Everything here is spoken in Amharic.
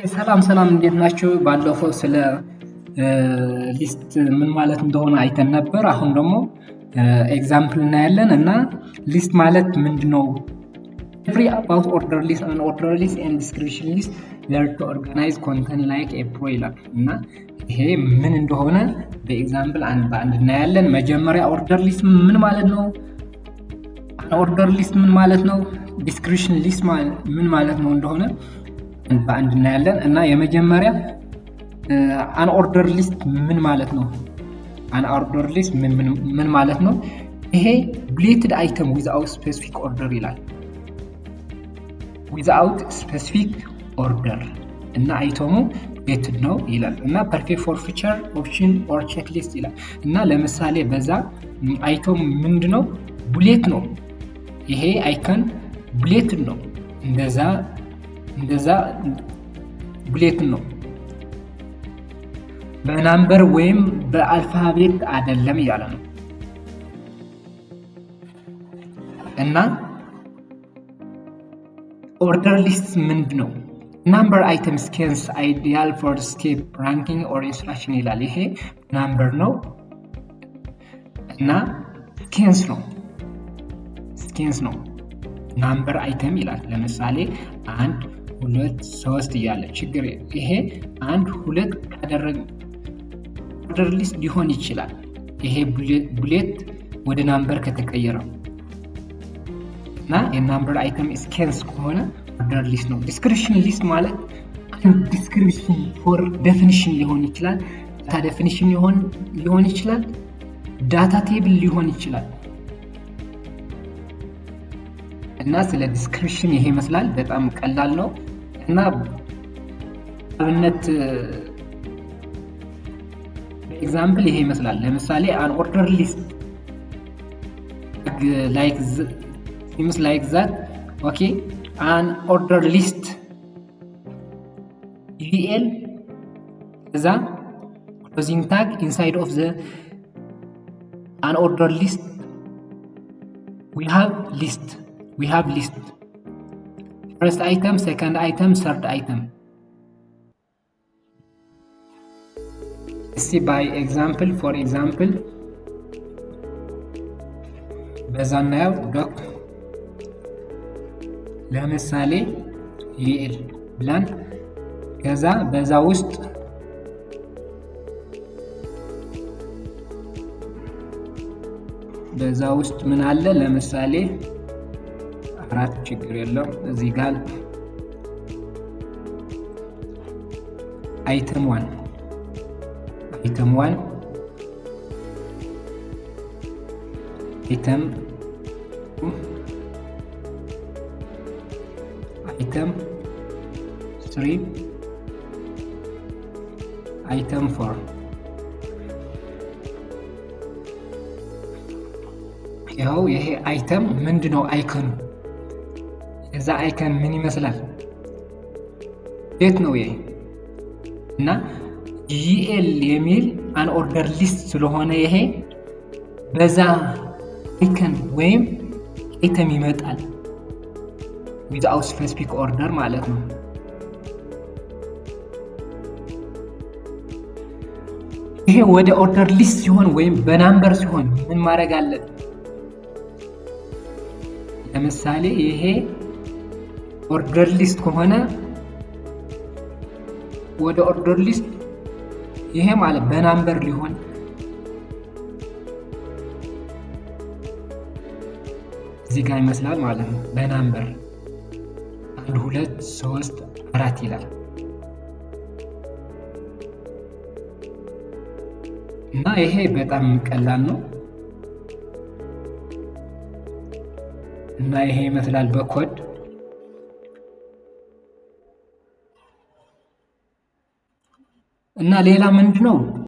ሰላም ሰላም እንዴት ናችሁ? ባለፈው ስለ ሊስት ምን ማለት እንደሆነ አይተን ነበር። አሁን ደግሞ ኤግዛምፕል እናያለን እና ሊስት ማለት ምንድነው? Every about order list and order list and description list where to organize content like a pro ይላል እና ይሄ ምን እንደሆነ በኤግዛምፕል በአንድ እናያለን። መጀመሪያ ኦርደር ሊስት ምን ማለት ነው? ኦርደር ሊስት ምን ማለት ነው? ዲስክሪፕሽን ሊስት ምን ማለት ነው እንደሆነ በአንድ እናያለን እና የመጀመሪያ አን ኦርደር ሊስት ምን ማለት ነው? አን ኦርደር ሊስት ምን ማለት ነው? ይሄ ብሌትድ አይተም ዊዝአውት ስፔሲፊክ ኦርደር ይላል። ዊዝአውት ስፔሲፊክ ኦርደር እና አይተሙ ብሌትድ ነው ይላል እና ፐርፌክት ፎር ፊቸር ኦፕሽን ኦር ቼክ ሊስት ይላል እና ለምሳሌ በዛ አይተሙ ምንድነው? ቡሌት ነው። ይሄ አይከን ቡሌትድ ነው። እንደዛ ቡሌት ነው። በናምበር ወይም በአልፋቤት አይደለም እያለ ነው እና ኦርደር ሊስት ምንድን ነው? ናምበር አይተም ስኬንስ አይዲያል ፎር ስቴፕ ራንኪንግ ኦር ኢንስትራክሽን ይላል። ይሄ ናምበር ነው እና ስኬንስ ነው። ናምበር አይተም ይላል። ለምሳሌ 1 2 3 እያለ ችግር ይሄ 1 2 ካደረግ ኦርደር ሊስት ሊሆን ይችላል። ይሄ ቡሌት ወደ ናምበር ከተቀየረ እና የናምበር አይተም ስኬንስ ከሆነ ኦርደር ሊስት ነው። ዲስክሪፕሽን ሊስት ማለት ዲስክሪፕሽን ፎር ዴፊኒሽን ሊሆን ይችላል፣ ዳታ ዴፊኒሽን ሊሆን ይችላል፣ ዳታ ቴብል ሊሆን ይችላል እና ስለ ዲስክሪፕሽን ይሄ ይመስላል። በጣም ቀላል ነው እና አብነት ኤግዛምፕል ይሄ ይመስላል። ለምሳሌ አን ኦርደር ሊስት like seems like that. Okay, an order list EL is a closing tag inside of the an order list. We have list. First item, second item, third item. Let's see by example. For example, በዛናው ዶክ ለምሳሌ ይል ብለን ከዛ በዛ ውስጥ ምን አለ? ለምሳሌ አራት ችግር የለው እዚህ ጋር አይተም 1 አይተም 3 አይተም 4 ያው ይሄ አይተም ምንድነው? አይከኑ እዛ አይከን ምን ይመስላል? ቤት ነው ይሄ እና EL የሚል አን ኦርደር ሊስት ስለሆነ ይሄ በዛ አይከን ወይም አይተም ይመጣል without specific order ማለት ነው። ይሄ ወደ ኦርደር ሊስት ሲሆን ወይም በናምበር ሲሆን ምን ማድረግ አለን? ለምሳሌ ይሄ ኦርደር ሊስት ከሆነ ወደ ኦርደር ሊስት ይሄ ማለት በናምበር ሊሆን እዚህ ጋር ይመስላል ማለት ነው። በናምበር 1 2 3 4 ይላል እና ይሄ በጣም ቀላል ነው እና ይሄ ይመስላል በኮድ እና ሌላ ምንድነው?